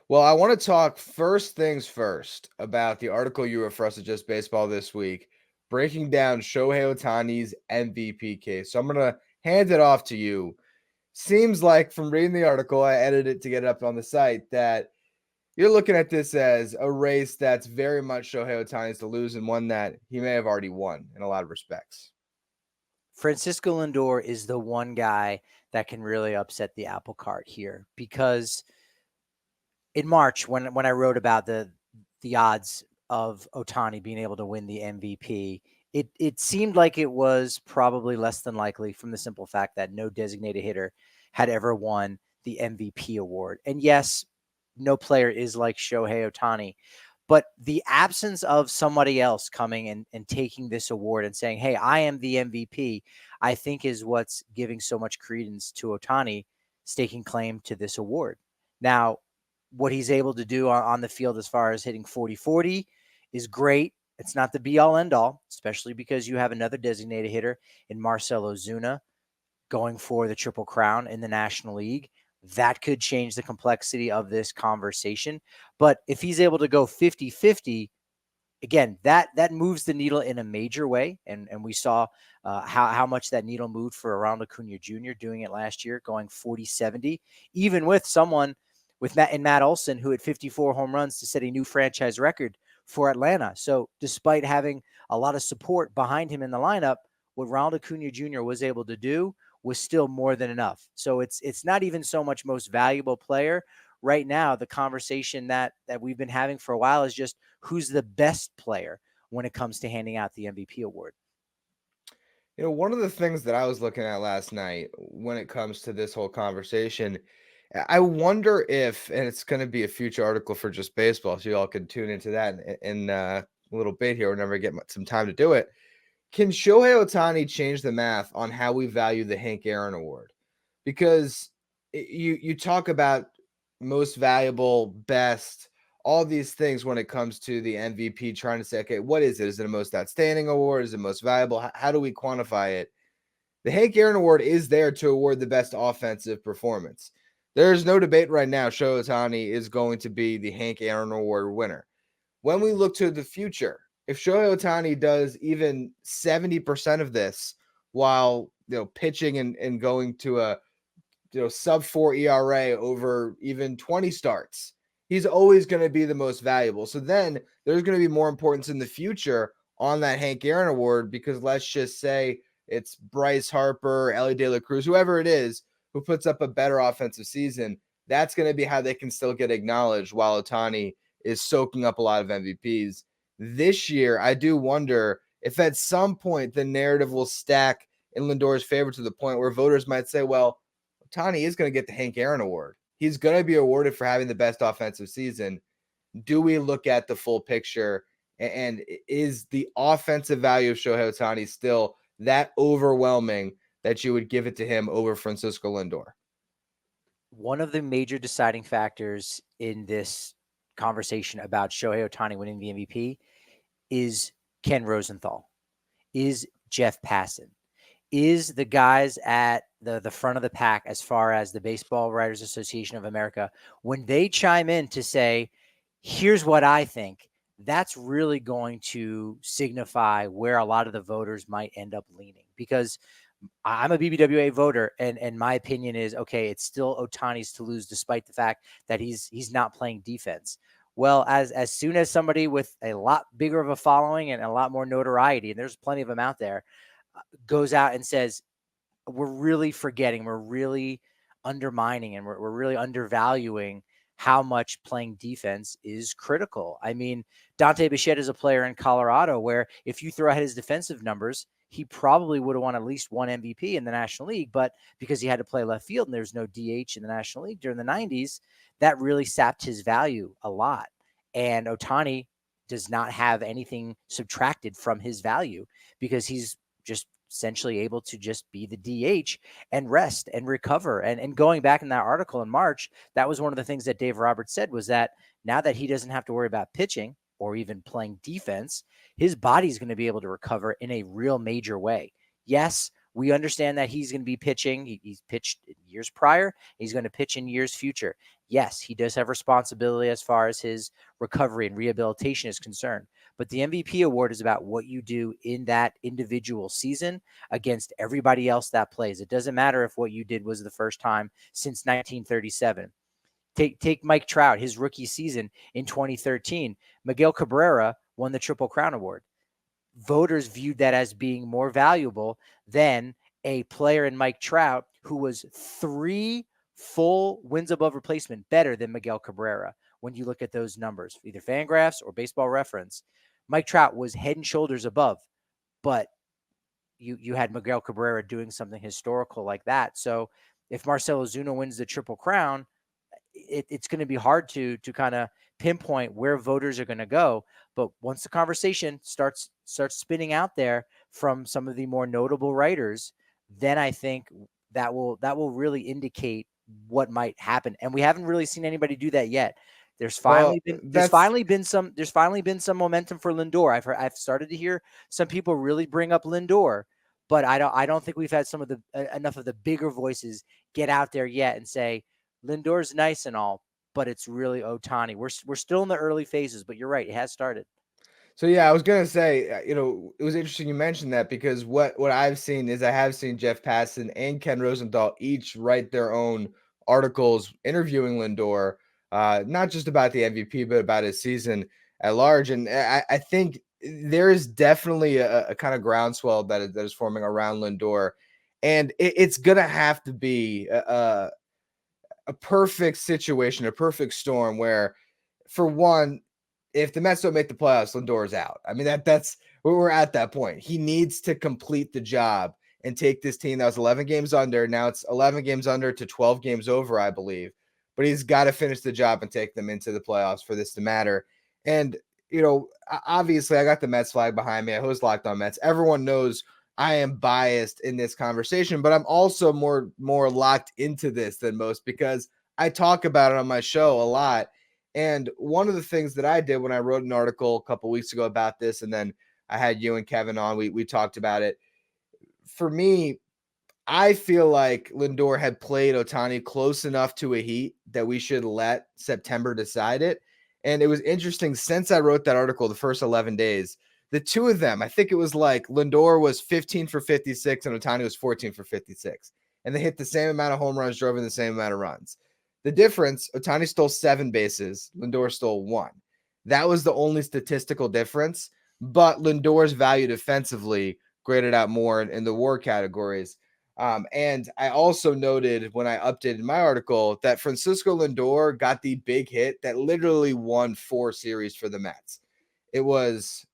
Well, I want to talk first things first about the article you wrote for us at Just Baseball this week, breaking down Shohei Ohtani's MVP case. So I'm going to hand it off to you. Seems like from reading the article, I edited it to get it up on the site, that you're looking at this as a race that's very much Shohei Ohtani's to lose, and one that he may have already won in a lot of respects. Francisco Lindor is the one guy that can really upset the apple cart here, because in March, when I wrote about the odds of Otani being able to win the MVP, it seemed like it was probably less than likely, from the simple fact that no designated hitter had ever won the MVP award. And yes, no player is like Shohei Ohtani, but the absence of somebody else coming and taking this award and saying, "Hey, I am the MVP," I think is what's giving so much credence to Otani staking claim to this award. Now, what he's able to do on the field as far as hitting 40-40 is great. It's not the be all end all, especially because you have another designated hitter in Marcell Ozuna going for the Triple Crown in the National League. That could change the complexity of this conversation. But if he's able to go 50-50, again, that moves the needle in a major way. And we saw how much that needle moved for Ronald Acuna Jr. doing it last year, going 40-70, even with someone with Matt Olson, who had 54 home runs to set a new franchise record for Atlanta. So despite having a lot of support behind him in the lineup, what Ronald Acuna Jr. was able to do was still more than enough. So it's not even so much most valuable player. Right now, the conversation that we've been having for a while is just who's the best player when it comes to handing out the MVP award. One of the things that I was looking at last night when it comes to this whole conversation, I wonder if, and it's going to be a future article for Just Baseball, so you all can tune into that in a little bit here whenever I get some time to do it. Can Shohei Ohtani change the math on how we value the Hank Aaron Award? Because you talk about most valuable, best, all these things when it comes to the MVP, trying to say, okay, what is it? Is it a most outstanding award? Is it most valuable? How do we quantify it? The Hank Aaron Award is there to award the best offensive performance. There's no debate right now. Shohei Ohtani is going to be the Hank Aaron Award winner. When we look to the future, if Shohei Ohtani does even 70% of this while pitching and going to a sub 4 ERA over even 20 starts, he's always going to be the most valuable. So then there's going to be more importance in the future on that Hank Aaron Award, because let's just say it's Bryce Harper, Ellie De La Cruz, whoever it is who puts up a better offensive season. That's going to be how they can still get acknowledged while Ohtani is soaking up a lot of MVPs. This year, I do wonder if at some point the narrative will stack in Lindor's favor to the point where voters might say, well, Ohtani is going to get the Hank Aaron Award. He's going to be awarded for having the best offensive season. Do we look at the full picture? And is the offensive value of Shohei Ohtani still that overwhelming that you would give it to him over Francisco Lindor? One of the major deciding factors in this conversation about Shohei Ohtani winning the MVP is Ken Rosenthal, is Jeff Passan, is the guys at the front of the pack as far as the Baseball Writers Association of America. When they chime in to say, here's what I think, that's really going to signify where a lot of the voters might end up leaning. Because I'm a BBWA voter, and my opinion is, okay, it's still Ohtani's to lose, despite the fact that he's not playing defense. Well, as soon as somebody with a lot bigger of a following and a lot more notoriety, and there's plenty of them out there, goes out and says, we're really forgetting, we're really undermining, and we're really undervaluing how much playing defense is critical. I mean, Dante Bichette is a player in Colorado where if you throw out his defensive numbers, he probably would have won at least one MVP in the National League, but because he had to play left field and there's no DH in the National League during the 90s, that really sapped his value a lot. And Ohtani does not have anything subtracted from his value because he's just essentially able to just be the DH and rest and recover. And going back in that article in March, that was one of the things that Dave Roberts said, was that now that he doesn't have to worry about pitching or even playing defense, his body's going to be able to recover in a real major way. Yes, we understand that he's going to be pitching. He's pitched years prior. He's going to pitch in years future. Yes, he does have responsibility as far as his recovery and rehabilitation is concerned. But the MVP award is about what you do in that individual season against everybody else that plays. It doesn't matter if what you did was the first time since 1937. Take Mike Trout, his rookie season in 2013. Miguel Cabrera won the Triple Crown Award. Voters viewed that as being more valuable than a player in Mike Trout who was 3 full wins above replacement better than Miguel Cabrera. When you look at those numbers, either Fangraphs or Baseball Reference, Mike Trout was head and shoulders above, but you had Miguel Cabrera doing something historical like that. So if Marcell Ozuna wins the Triple Crown, it's going to be hard to kind of pinpoint where voters are going to go. But once the conversation starts spinning out there from some of the more notable writers, then I think that will really indicate what might happen. And we haven't really seen anybody do that yet. There's finally been some momentum for Lindor. I've started to hear some people really bring up Lindor, but I don't think we've had some of the enough of the bigger voices get out there yet and say Lindor's nice and all, but it's really Ohtani. We're still in the early phases, but you're right, it has started. So yeah, I was gonna say, it was interesting you mentioned that because what I've seen is I have seen Jeff Passan and Ken Rosenthal each write their own articles interviewing Lindor, not just about the MVP, but about his season at large. And I think there is definitely a kind of groundswell that is forming around Lindor, and it's gonna have to be a perfect situation, a perfect storm where, for one, if the Mets don't make the playoffs, Lindor's out. I mean, that's where we're at that point. He needs to complete the job and take this team that was 11 games under. Now it's 11 games under to 12 games over, I believe. But he's got to finish the job and take them into the playoffs for this to matter. And, obviously I got the Mets flag behind me. I host Locked On Mets. Everyone knows I am biased in this conversation, but I'm also more locked into this than most because I talk about it on my show a lot. And one of the things that I did when I wrote an article a couple weeks ago about this, and then I had you and Kevin on, we talked about it. For me, I feel like Lindor had played Ohtani close enough to a heat that we should let September decide it. And it was interesting, since I wrote that article, the first 11 days, the two of them, I think it was like Lindor was 15 for 56 and Ohtani was 14 for 56. And they hit the same amount of home runs, drove in the same amount of runs. The difference, Ohtani stole 7 bases, Lindor stole 1. That was the only statistical difference, but Lindor's value defensively graded out more in the WAR categories. And I also noted when I updated my article that Francisco Lindor got the big hit that literally won 4 series for the Mets. It was,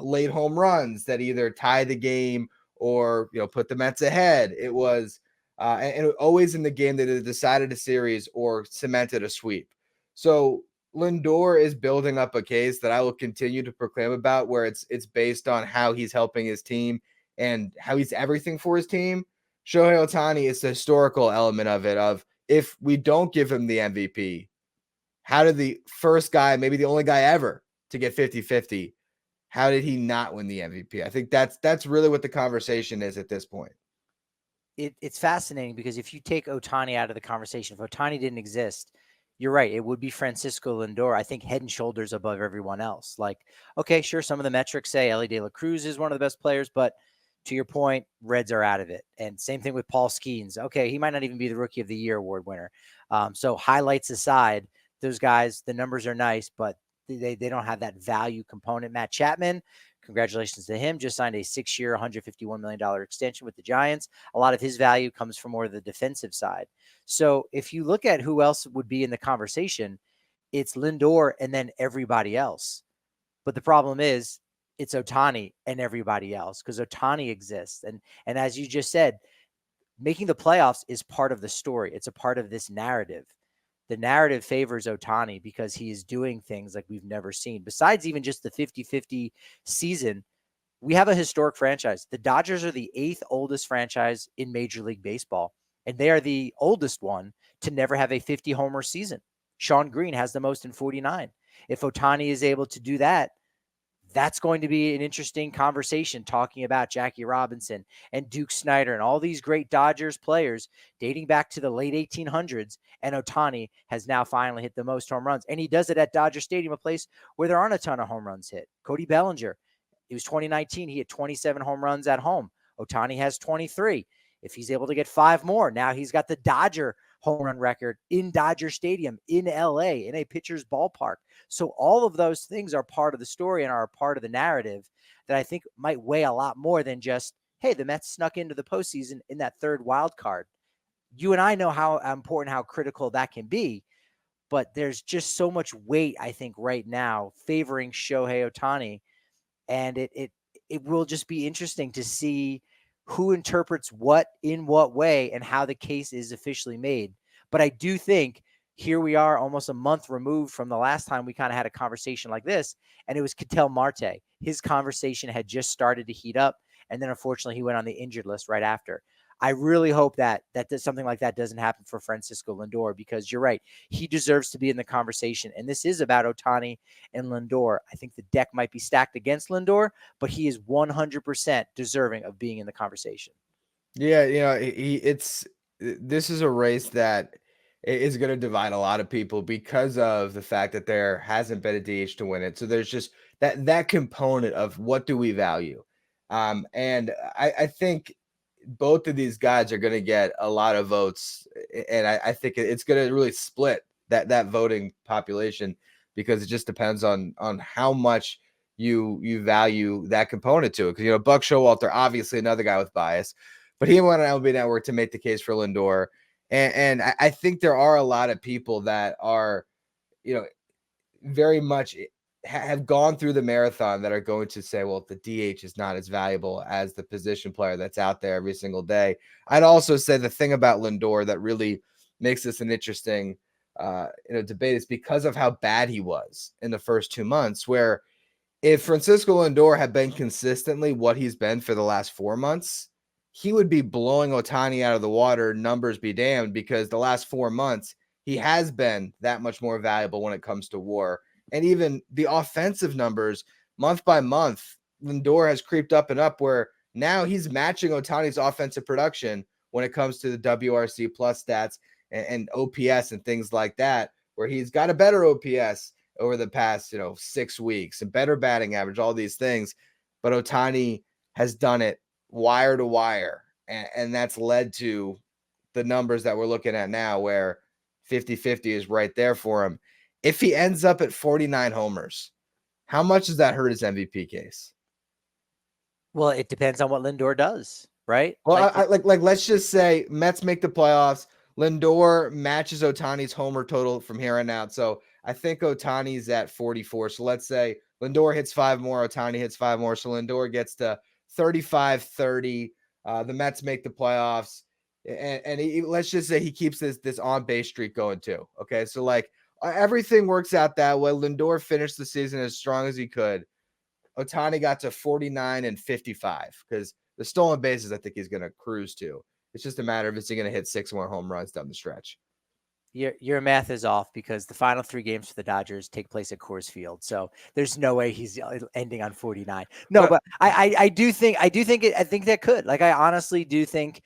late home runs that either tied the game or, put the Mets ahead. It was, and always in the game that it decided a series or cemented a sweep. So Lindor is building up a case that I will continue to proclaim about, where it's based on how he's helping his team and how he's everything for his team. Shohei Ohtani is the historical element of it, of if we don't give him the MVP, how did the first guy, maybe the only guy ever to get 50-50, how did he not win the MVP? I think that's really what the conversation is at this point. It's fascinating because if you take Ohtani out of the conversation, if Ohtani didn't exist, you're right, it would be Francisco Lindor, I think, head and shoulders above everyone else. Like, okay, sure, some of the metrics say Ellie De La Cruz is one of the best players, but to your point, Reds are out of it. And same thing with Paul Skeens. Okay, he might not even be the Rookie of the Year award winner. So highlights aside, those guys, the numbers are nice, but they don't have that value component. Matt Chapman, congratulations to him, just signed a 6-year, $151 million extension with the Giants. A lot of his value comes from more of the defensive side. So if you look at who else would be in the conversation, it's Lindor and then everybody else. But the problem is it's Ohtani and everybody else, because Ohtani exists. And as you just said, making the playoffs is part of the story. It's a part of this narrative. The narrative favors Ohtani because he is doing things like we've never seen. Besides even just the 50-50 season, we have a historic franchise. The Dodgers are the 8th oldest franchise in Major League Baseball, and they are the oldest one to never have a 50-homer season. Sean Green has the most in 49. If Ohtani is able to do that, That's going to be an interesting conversation, talking about Jackie Robinson and Duke Snyder and all these great Dodgers players dating back to the late 1800s. And Ohtani has now finally hit the most home runs. And he does it at Dodger Stadium, a place where there aren't a ton of home runs hit. Cody Bellinger, it was 2019. He hit 27 home runs at home. Ohtani has 23. If he's able to get 5 more, now he's got the Dodger home run record in Dodger Stadium in LA in a pitcher's ballpark. So all of those things are part of the story and are a part of the narrative that I think might weigh a lot more than just, hey, the Mets snuck into the postseason in that third wild card. You and I know how important, how critical that can be, but there's just so much weight, I think, right now favoring Shohei Ohtani, and it will just be interesting to see who interprets what in what way and how the case is officially made. But I do think here we are almost a month removed from the last time we kind of had a conversation like this, and it was Ketel Marte. His conversation had just started to heat up, and then unfortunately he went on the injured list right after. I really hope that something like that doesn't happen for Francisco Lindor, because you're right. He deserves to be in the conversation. And this is about Ohtani and Lindor. I think the deck might be stacked against Lindor, but he is 100% deserving of being in the conversation. Yeah, this is a race that is going to divide a lot of people because of the fact that there hasn't been a DH to win it. So there's just that component of what do we value, and I think both of these guys are going to get a lot of votes, and I think it's going to really split that voting population, because it just depends on how much you value that component to it. Because Buck Showalter, obviously another guy with bias, but he went on MLB Network to make the case for Lindor, and I think there are a lot of people that are very much have gone through the marathon that are going to say, well, the DH is not as valuable as the position player that's out there every single day. I'd also say the thing about Lindor that really makes this an interesting debate is because of how bad he was in the first 2 months, where if Francisco Lindor had been consistently what he's been for the last 4 months, he would be blowing Ohtani out of the water, numbers be damned, because the last 4 months, he has been that much more valuable when it comes to WAR. And even the offensive numbers, month by month, Lindor has creeped up and up, where now he's matching Ohtani's offensive production when it comes to the WRC plus stats and OPS and things like that, where he's got a better OPS over the past 6 weeks, and better batting average, all these things. But Ohtani has done it wire to wire, and that's led to the numbers that we're looking at now, where 50-50 is right there for him. If he ends up at 49 homers, how much does that hurt his MVP case? Well, it depends on what Lindor does, right? Well, like let's just say Mets make the playoffs. Lindor matches Ohtani's homer total from here on out. So I think Ohtani's at 44. So let's say Lindor hits 5 more, Ohtani hits 5 more. So Lindor gets to 35-30. The Mets make the playoffs. And let's just say he keeps this on-base streak going too. Okay, so like everything works out that way. Lindor finished the season as strong as he could. Ohtani got to 49 and 55, because the stolen bases I think he's going to cruise to. It's just a matter of is he going to hit 6 more home runs down the stretch. Your math is off, because the final 3 games for the Dodgers take place at Coors Field. So there's no way he's ending on 49. No, but I do think that could. Like, I honestly do think,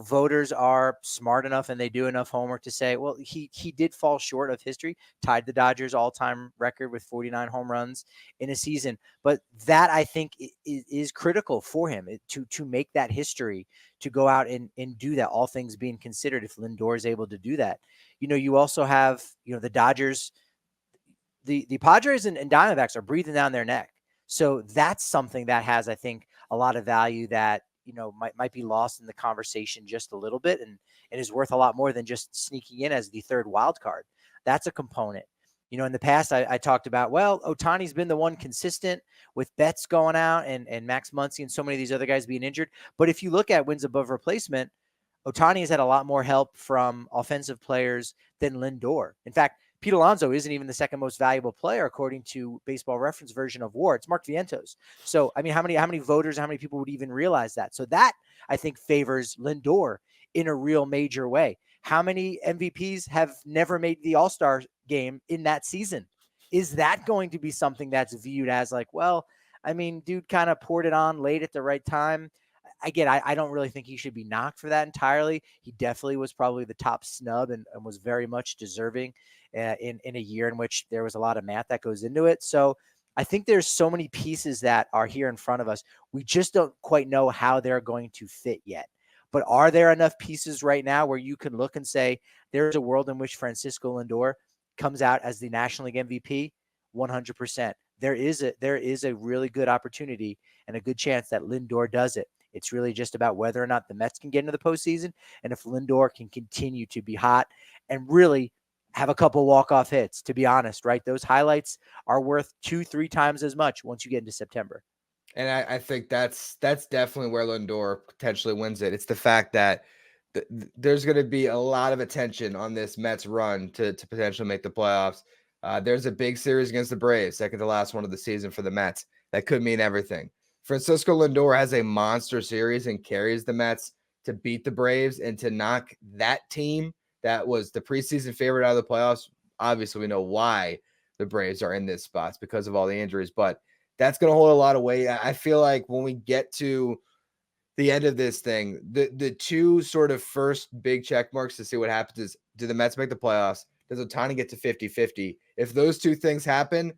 voters are smart enough and they do enough homework to say, well, he did fall short of history, tied the Dodgers all-time record with 49 home runs in a season. But that, I think, is critical for him to make that history, to go out and do that, all things being considered, if Lindor is able to do that. You also have, the Dodgers, the Padres and Diamondbacks are breathing down their neck. So that's something that has, I think, a lot of value that, might be lost in the conversation just a little bit, and is worth a lot more than just sneaking in as the third wild card. That's a component. In the past, I talked about, well, Ohtani's been the one consistent with Betts going out and Max Muncy and so many of these other guys being injured. But if you look at wins above replacement, Ohtani has had a lot more help from offensive players than Lindor. In fact, Pete Alonso isn't even the second most valuable player according to Baseball Reference version of WAR. It's Mark Vientos. So, I mean, how many voters, how many people would even realize that? So that, I think, favors Lindor in a real major way. How many MVPs have never made the All-Star game in that season? is that going to be something that's viewed as like, well, I mean, dude kind of poured it on late at the right time? Again, I don't really think he should be knocked for that entirely. He definitely was probably the top snub and was very much deserving in a year in which there was a lot of math that goes into it. So I think there's so many pieces that are here in front of us. We just don't quite know how they're going to fit yet. But are there enough pieces right now where you can look and say there's a world in which Francisco Lindor comes out as the National League MVP? 100%. There is a really good opportunity and a good chance that Lindor does it. It's really just about whether or not the Mets can get into the postseason and if Lindor can continue to be hot and really have a couple walk-off hits, to be honest, right? Those highlights are worth 2-3 times as much once you get into September. And I think that's definitely where Lindor potentially wins it. It's the fact that there's going to be a lot of attention on this Mets run to potentially make the playoffs. There's a big series against the Braves, second to last one of the season for the Mets. That could mean everything. Francisco Lindor has a monster series and carries the Mets to beat the Braves and to knock that team that was the preseason favorite out of the playoffs. Obviously, we know why the Braves are in this spot. It's because of all the injuries, but that's going to hold a lot of weight. I feel like when we get to the end of this thing, the two sort of first big check marks to see what happens is, do the Mets make the playoffs? Does Otani get to 50-50? If those two things happen,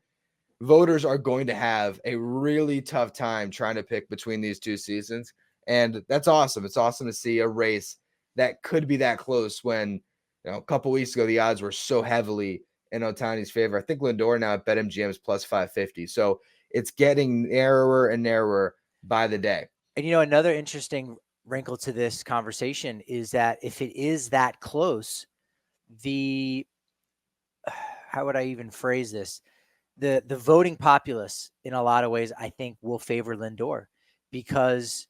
voters are going to have a really tough time trying to pick between these two seasons. And that's awesome. It's awesome to see a race that could be that close when, a couple weeks ago, the odds were so heavily in Otani's favor. I think Lindor now at BetMGM is plus 550. So it's getting narrower and narrower by the day. And, another interesting wrinkle to this conversation is that if it is that close, how would I even phrase this? The voting populace in a lot of ways, I think, will favor Lindor because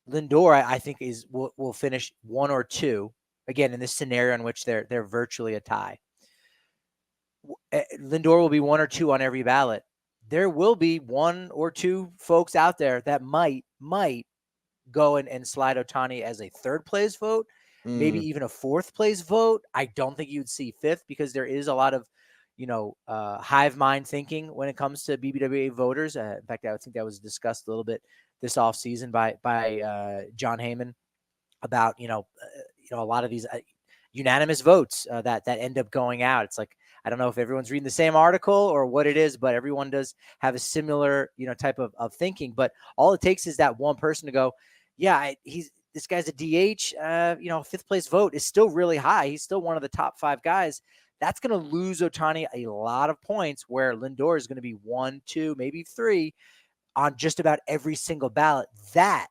Lindor, I think, will finish 1 or 2 again in this scenario in which they're virtually a tie. Lindor will be 1 or 2 on every ballot. There will be 1 or 2 folks out there that might go and slide Otani as a third place vote, maybe even a fourth place vote. I don't think you'd see fifth because there is a lot of hive mind thinking when it comes to BBWA voters. In fact, I think that was discussed a little bit this offseason by John Heyman about, a lot of these unanimous votes that end up going out. It's like, I don't know if everyone's reading the same article or what it is, but everyone does have a similar, type of thinking. But all it takes is that one person to go, yeah, this guy's a DH, fifth place vote is still really high. He's still one of the top 5 guys. That's going to lose Otani a lot of points where Lindor is going to be 1, 2, maybe 3 on just about every single ballot. That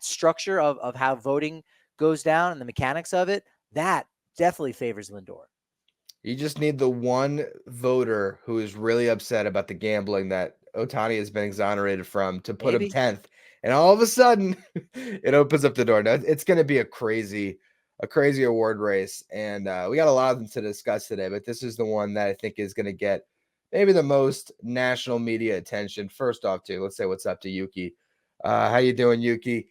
structure of how voting goes down and the mechanics of it, that definitely favors Lindor. You just need the one voter who is really upset about the gambling that Otani has been exonerated from to put him 10th. And all of a sudden, it opens up the door. Now, it's going to be a crazy award race. And we got a lot of them to discuss today, but this is the one that I think is going to get maybe the most national media attention. First off, too, let's say what's up to Yuki. How you doing, Yuki?